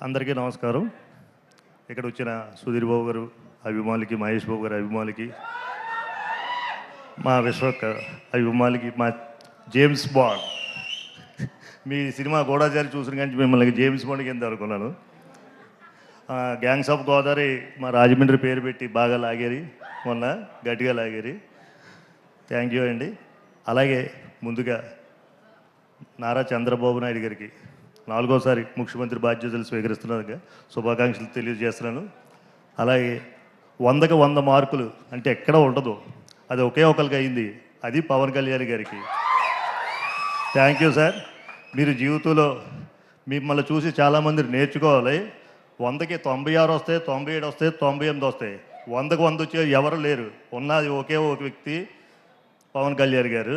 అందరికీ నమస్కారం. ఇక్కడ వచ్చిన సుధీర్ బాబు గారు అభిమానులకి, మహేష్ బాబు గారి అభిమానులకి, మా విశ్వక్ అభిమానులకి, మా జేమ్స్ బాండ్, మీ సినిమా గూఢచారి చూసిన కానీ మిమ్మల్ని జేమ్స్ బాండ్ కింద అనుకున్నాను. గ్యాంగ్స్ ఆఫ్ గోదావరి మా రాజమండ్రి పేరు పెట్టి బాగా లాగేరి, మొన్న గట్టిగా లాగేరి. థ్యాంక్ యూ అండి. అలాగే ముందుగా నారా చంద్రబాబు నాయుడు గారికి 4వసారి ముఖ్యమంత్రి బాధ్యతలు స్వీకరిస్తున్నట్టుగా శుభాకాంక్షలు తెలియజేస్తున్నాను. అలాగే 100కి 100 మార్కులు అంటే ఎక్కడ ఉండదు, అది ఒకే ఒకరికి అయింది, అది పవన్ కళ్యాణ్ గారికి. Thank you sir. మీరు జీవితంలో మిమ్మల్ని చూసి చాలామంది నేర్చుకోవాలి. 100కి 96 వస్తాయి, 97 వస్తాయి, 98 వస్తాయి, 100కి 100 వచ్చే ఎవరు లేరు. ఉన్నది ఒకే ఒక వ్యక్తి, పవన్ కళ్యాణ్ గారు.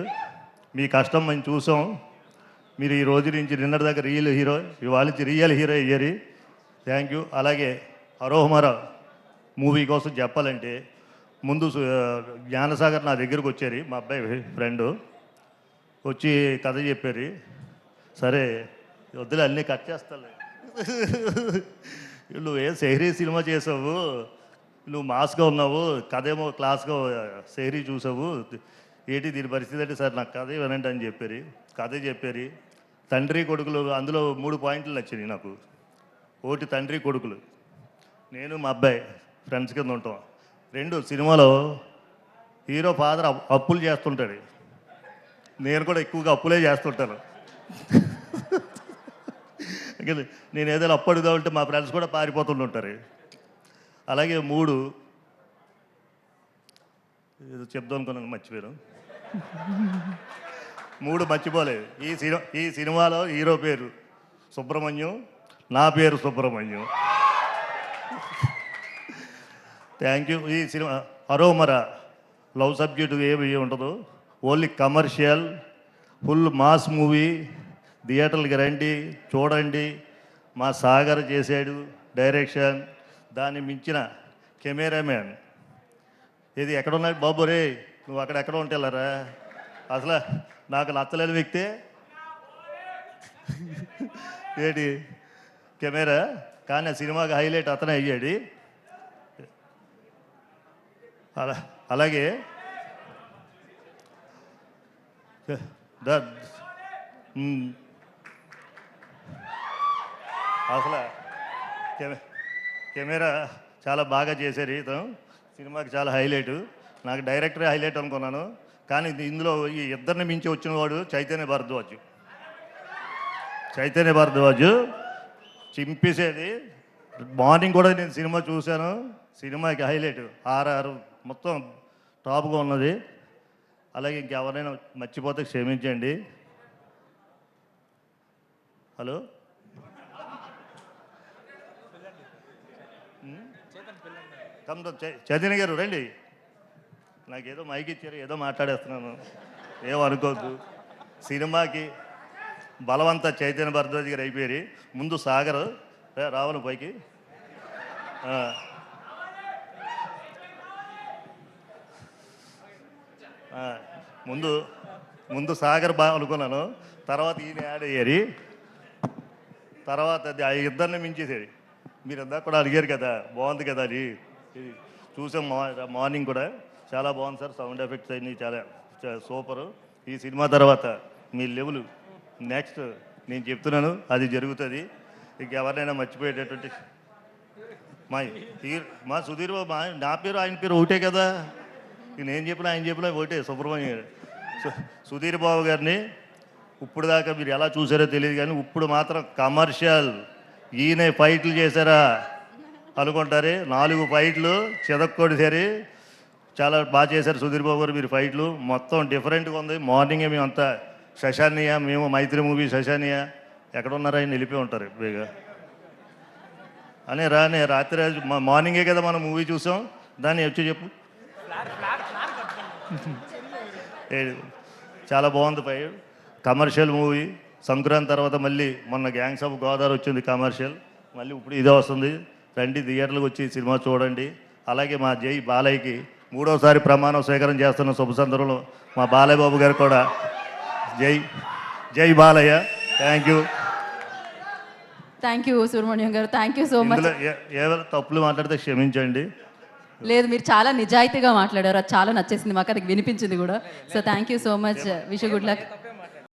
మీ కష్టం మేము చూసాం. మీరు ఈ రోజు నుంచి నిన్నటి దాకా రియల్ హీరో, ఇవాళ నుంచి రియల్ హీరో అయ్యారు. Thank you. అలాగే అరోహమర మూవీ కోసం చెప్పాలంటే ముందు జ్ఞానసాగర్ నా దగ్గరకు వచ్చారు, మా అబ్బాయి ఫ్రెండు వచ్చి కథ చెప్పారు. సరే వద్దులే అన్నీ కట్ చేస్తాలే, నువ్వు ఏ సెహరీ సినిమా చేసావు, నువ్వు మాస్గా ఉన్నావు, కథ ఏమో క్లాస్గా సెహరీ చూసావు, ఏంటి దీని పరిస్థితి అంటే సార్ నాకు కథ వినండి అని చెప్పారు. కథ చెప్పారు. తండ్రి కొడుకులు, అందులో 3 పాయింట్లు నచ్చినాయి నాకు. ఒకటి తండ్రి కొడుకులు, నేను మా అబ్బాయి ఫ్రెండ్స్ కింద ఉంటాం. 2 సినిమాలో హీరో ఫాదర్ అప్పులు చేస్తుంటాడు, నేను కూడా ఎక్కువగా అప్పులే చేస్తుంటాను. నేను ఏదైనా అప్పు అడుగుదామంటే మా ఫ్రెండ్స్ కూడా పారిపోతుంటారు. అలాగే 3 ఏదో చెప్దాం అనుకున్నాను, మర్చిపోయాను. 3 మర్చిపోలేదు. ఈ సినిమాలో హీరో పేరు సుబ్రహ్మణ్యం, నా పేరు సుబ్రహ్మణ్యం. Thank you. ఈ సినిమా అరోమర లవ్ సబ్జెక్టు ఏమి ఉండదు, only commercial, full mass movie. థియేటర్లకి రండి, చూడండి. మా సాగర్ చేశాడు డైరెక్షన్, దాన్ని మించిన కెమెరామ్యాన్. ఇది ఎక్కడున్నాడు బాబు రే, నువ్వు అక్కడెక్కడ ఉంటేలారా, అసలు నాకు నచ్చలేని వ్యక్తే ఏంటి కెమెరా, కానీ ఆ సినిమాకి హైలైట్ అతనే అయ్యాడు. అలాగే అసలు కెమెరా చాలా బాగా చేశారు. ఇతను సినిమాకి చాలా హైలైటు. నాకు డైరెక్టరే హైలైట్ అనుకున్నాను, కానీ ఇందులో ఈ ఇద్దరిని మించి వచ్చిన వాడు చైతన్య భరద్వాజ్ చింపేసేది. మార్నింగ్ కూడా నేను సినిమా చూశాను, సినిమాకి హైలైట్. ఆర్ఆర్ మొత్తం టాప్గా ఉన్నది. అలాగే ఇంకెవరైనా మర్చిపోతే క్షమించండి. హలో, చైతన్య గారు రండి. నాకేదో మైక్ ఇచ్చారు, ఏదో మాట్లాడేస్తున్నాను, ఏమనుకోద్దు. సినిమాకి బలవంత చైతన్య భరద్వాజ్ గారు అయిపోయారు. ముందు సాగర్ రావణ పైకి, ముందు సాగర్ బాగా అనుకున్నాను, తర్వాత ఈయన యాడ్ అయ్యారు, తర్వాత అది ఆ ఇద్దరిని మించేసేది. మీరు ఇందాక కూడా అడిగారు కదా, బాగుంది కదా అది. చూసాం మార్నింగ్ కూడా, చాలా బాగుంది సార్. సౌండ్ ఎఫెక్ట్స్ అన్నీ చాలా సూపరు. ఈ సినిమా తర్వాత మీ లెవెల్ నెక్స్ట్ నేను చెప్తున్నాను, అది జరుగుతుంది. ఇంకెవరినైనా మర్చిపోయేటటువంటి మా సుధీర్ బాబు, నా పేరు ఆయన పేరు ఒకటే కదా, నేను చెప్పిన ఆయన చెప్పిన ఒకటే, సుబ్రహ్మణ్యం. సుధీర్ బాబు గారిని ఇప్పుడు దాకా మీరు ఎలా చూసారో తెలియదు, కానీ ఇప్పుడు మాత్రం కమర్షియల్. ఈయన ఫైట్లు చేశారా అనుకుంటారు, 4 ఫైట్లు చెదక్కొడిసారి. చాలా బాగా చేశారు సుధీర్ బాబు గారు మీరు ఫైట్లు. మొత్తం డిఫరెంట్గా ఉంది. మార్నింగే మేము అంతా శశానియా, మేము మైత్రి మూవీ శశానియా ఎక్కడ ఉన్నారా ఆయన వెళ్ళిపోయి ఉంటారు బేగా అనే రాత్రి మార్నింగే కదా మనం మూవీ చూసాం, దాన్ని వచ్చి చెప్పు. చాలా బాగుంది పై కమర్షియల్ మూవీ. సంక్రాంతి తర్వాత మళ్ళీ మొన్న గ్యాంగ్స్ ఆఫ్ గోదావరి వచ్చింది కమర్షియల్, మళ్ళీ ఇప్పుడు ఇదే వస్తుంది. రండి, థియేటర్లకు వచ్చి సినిమా చూడండి. అలాగే మా జై బాలయ్యకి 3వసారి ప్రమాణం స్వీకారం చేస్తున్న శుభ సందర్భంలో మా బాలయ్య బాబు గారు కూడా జై Balayya. Thank you. Thank you Subrahmanyam గారు, థ్యాంక్ యూ సో మచ్. ఇందులో ఏమైనా తప్పులు మాట్లాడితే క్షమించండి. లేదు, మీరు చాలా నిజాయితీగా మాట్లాడారు, అది చాలా నచ్చేసింది మాకు, అది వినిపించింది కూడా. So thank you so much, wish good luck.